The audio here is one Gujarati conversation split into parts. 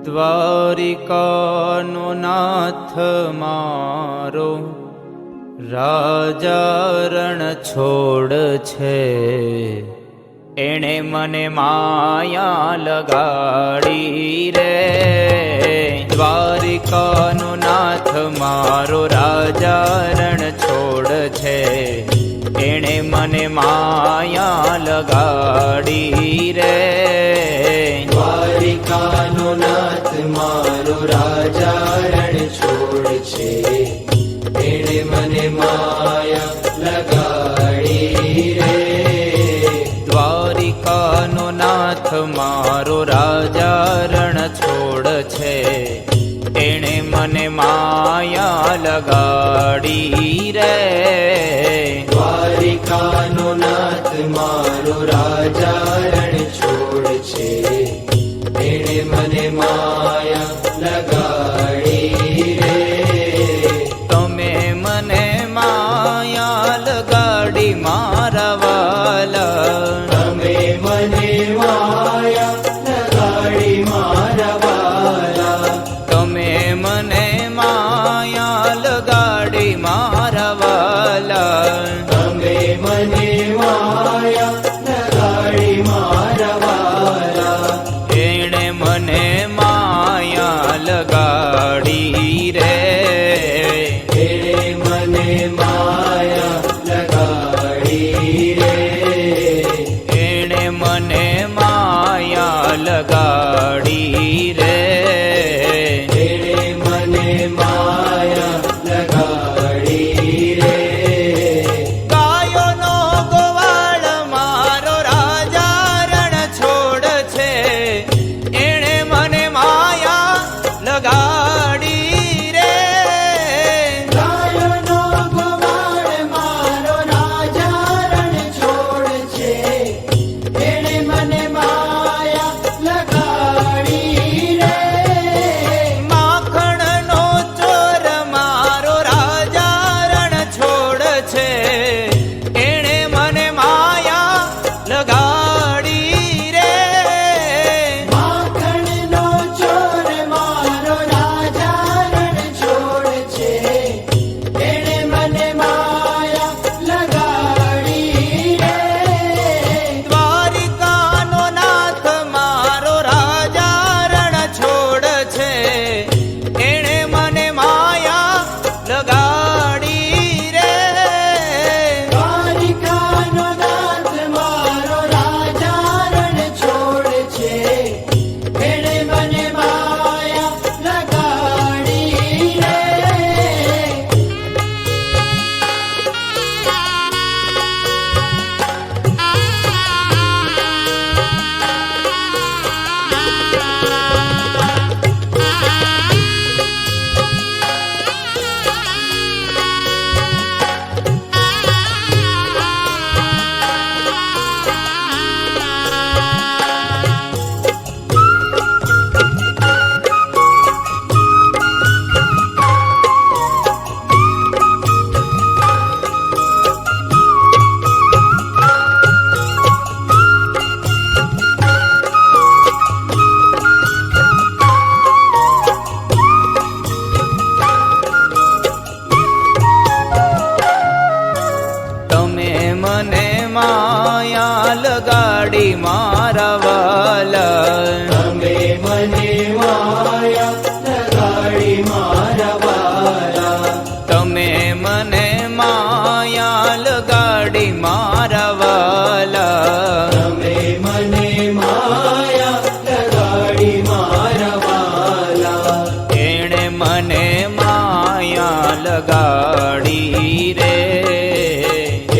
દ્વારિકાનો નાથ મારો રાજા રણ છોડ છે, એણે મને માયા લગાડી રે. દ્વારિકાનો નાથ મારો રાજા રણ છોડ છે, એણે મને માયા લગાડી રે. દ્વારિકાનો નાથ મારો રાજા રણ છોડ છે, એણે મને માયા લગાડી રે. દ્વારિકાનો નાથ મારો રાજા રણ છોડ છે, એણે મને માયા લગાડી રે. દ્વારિકાનો નાથ મારો રાજા રણ છોડ છે, એણે મને માયા લગાડી રે. તમે મને માયા લગાડી મારા વાલા, તમે મને માયા લગાડી મારા વાલા. તમે મને માયા લગાડી મારા વાલા. તમે મને માયા લગાડી મારા વાલા. એણે મને માયા લગાડી રે. એણે મને માયા લગાડી રે. એણે મને માયા લગાડી રે. એણે મને માયા લગાડી રે. ગાયોનો ગોવાળ મારો રાજા રણ છોડ છે, એણે મને માયા લગાડી રે. ગાયોનો ગોવાળ મારો રાજા રણ છોડ છે, એણે મને માયા લગાડી રે. માખણનો ચોર મારો રાજા રણ છોડ છે, એણે મને માયા લગાડી રે. માખણનો ચોર મારો રાજા રણ છોડ છે, એણે મને માયા લગાડી રે. દ્વારિકાનો નાથ મારો રાજા રણ છોડ છે, એણે મને માયા લગાડી રે. દ્વારિકાનો નાથ મારો રાજા રણ છોડ છે, એણે મને માયા લગાડી રે. તમે મને માયા લગાડી મારા વાલા. તમે મને માયા લગાડી મારા વાલા. તમે મને માયા લગાડી મારા વાલા. તમે મને માયા લગાડી મારા વાલા. એણે મને માયા લગાડી રે.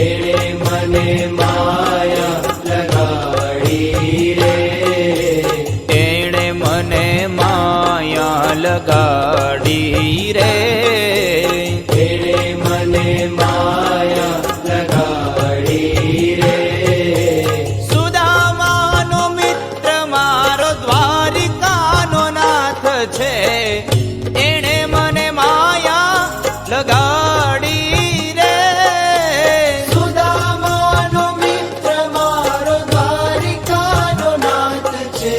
એણે મને માયા લગાડી રે. એણે મને માયા લગાડી રે. એણે મને માયા લગાડી રે. સુદામાનો મિત્ર મારો દ્વારિકાનો નાથ છે, એણે મને માયા લગાડી રે. સુદામાનો મિત્ર મારો દ્વારિકાનો નાથ છે,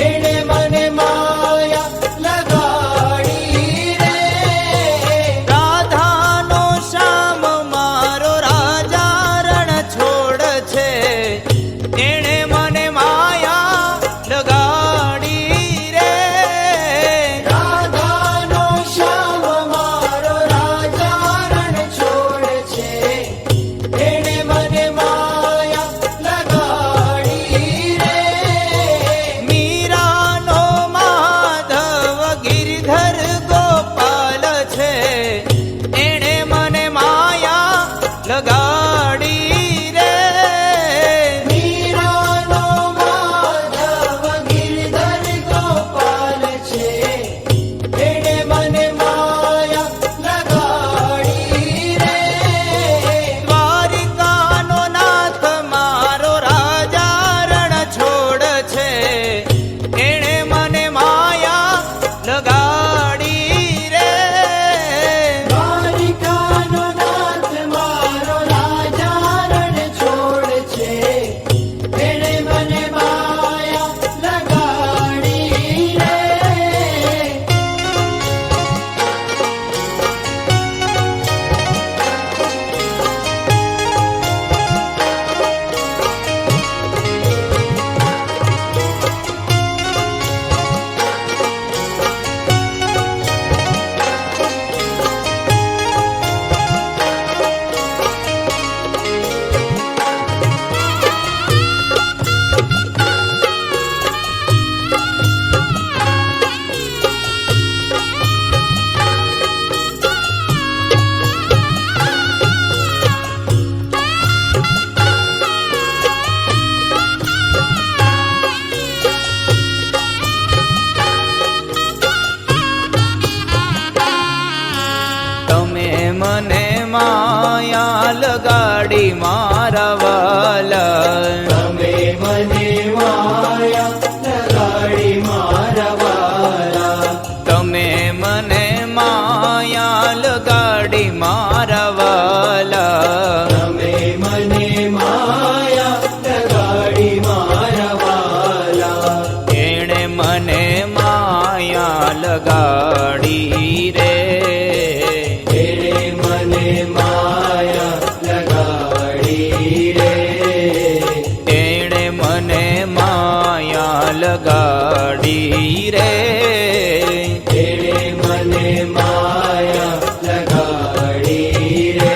એણે મને માયા માયા લગાડી મારા વાલા તમે મને માયા લગાડી મારા વાલા તમે મને માયા લગાડી મારા વાલા તમે મને માયા લગાડી મારા વાલા એણે મને માયા લગાડી રે એણે મને માયા લગાડી રે એણે મને માયા લગાડી રે એણે મને માયા લગાડી રે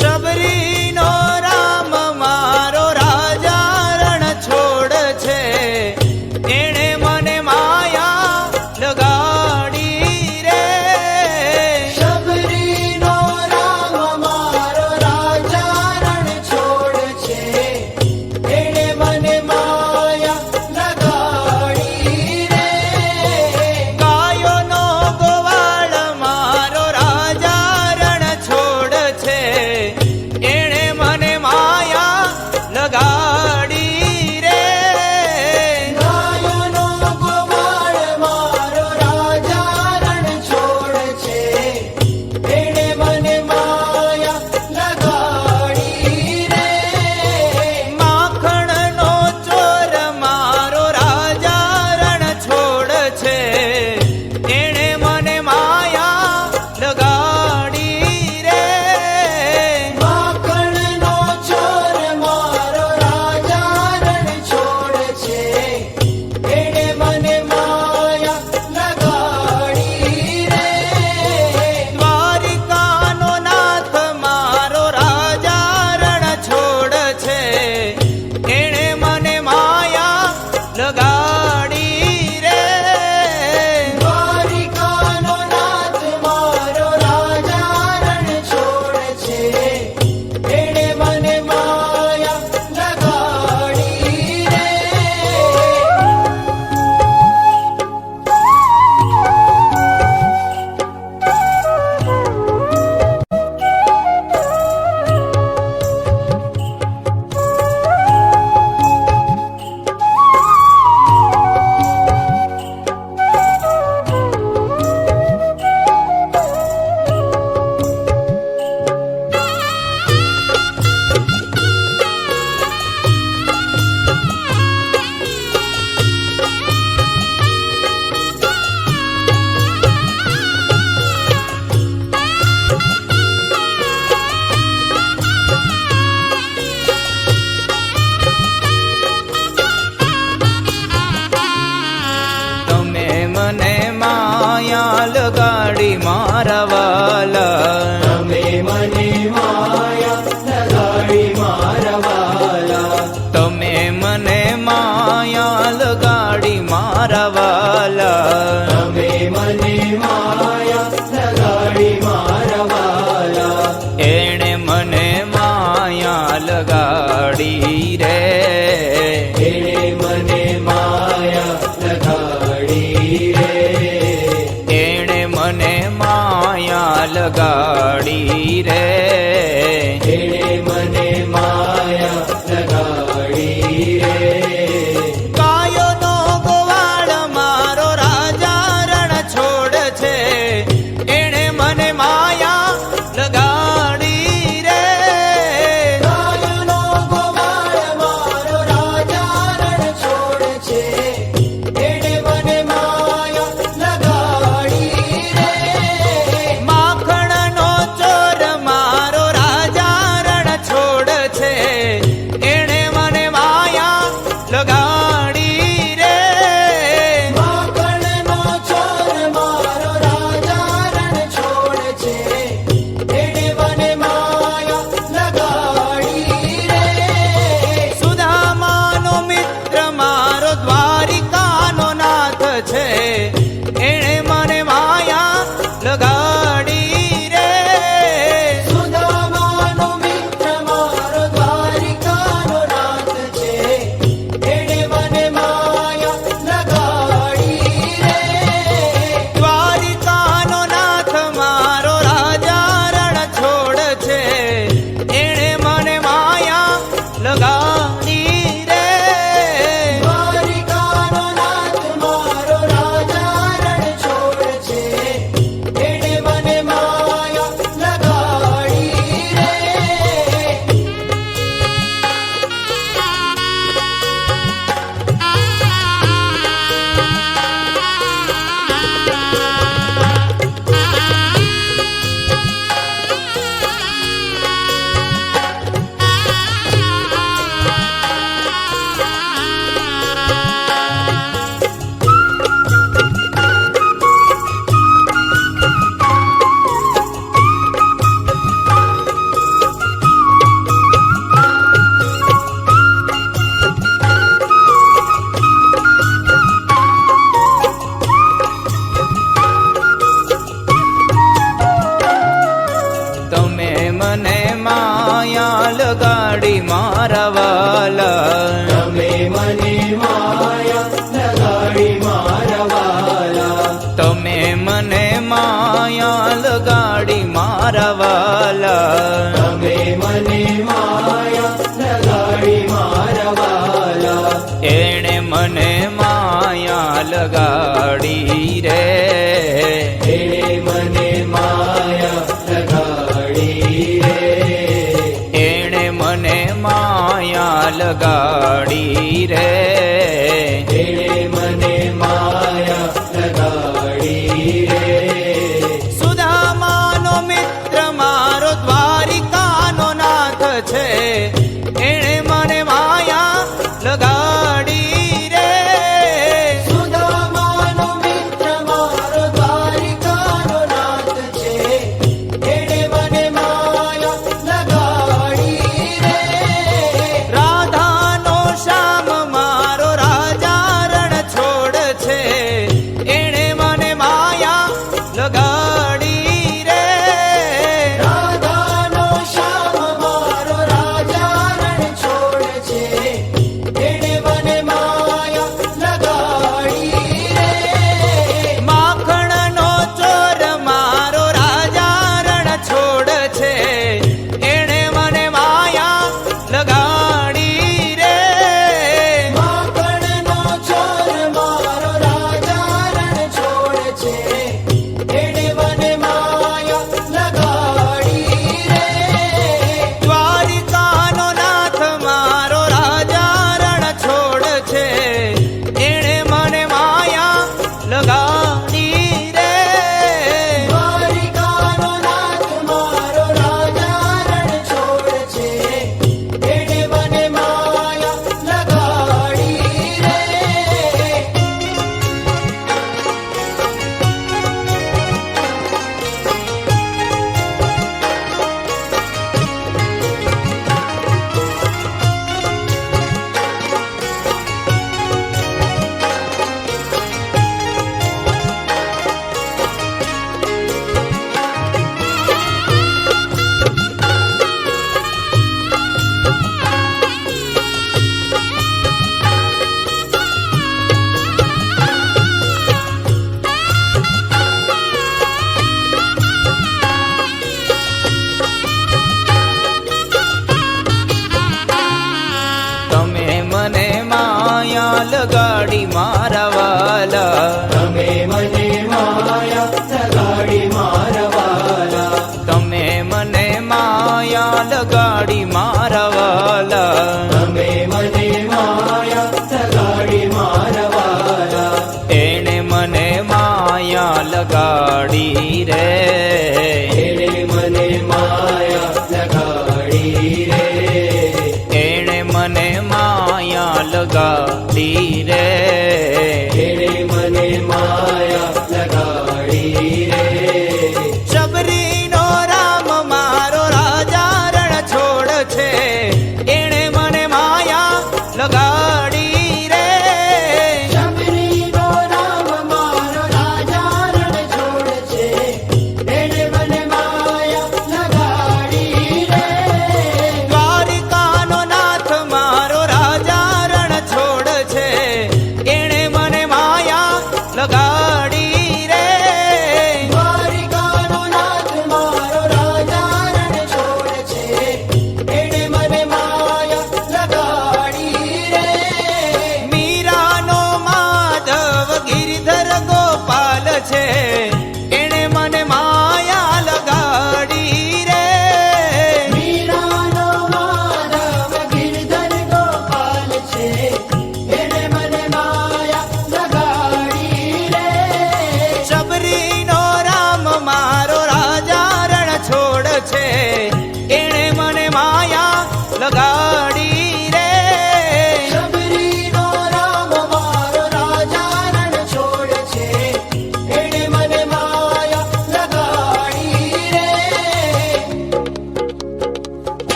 શબરીનો રામ મારો રાજા રણ છોડ છે એણે મને માયા લગાડી રે શબરીનો રામ મારો રાજા રણ છોડ છે એણે મને માયા લગાડી રે ગાયોનો ગોવાળ મારો રાજા રણ છોડ છે એણે મને માયા લગાડી રે ગાયોનો ગોવાળ મારો રાજા રણ છોડ છે એણે મને માયા લગાડી રે માખણનો ચોર મારો રાજા રણ છોડ છે એણે મને માયા લગાડી રે માખણનો ચોર મારો રાજા રણ છોડ છે એણે મને માયા લગાડી રે દ્વારિકાનો નાથ મારો રાજા રણ છોડ છે એણે મને માયા લગાડી રે દ્વારિકાનો નાથ મારો રાજા રણ છોડ છે એણે મને માયા લગાડી રે તમે મને માયા લગાડી મારા વાલા તમે મને માયા લગાડી મારા વાલા તમે મને માયા લગાડી મારા વાલા તમે મને માયા લગાડી મારા વાલા એણે મને માયા લગાડી રે એણે મને માયા લગાડી રે એણે મને માયા લગાડી રે એણે મને માયા લગાડી રે ગાયોનો ગોવાળ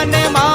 મને માયા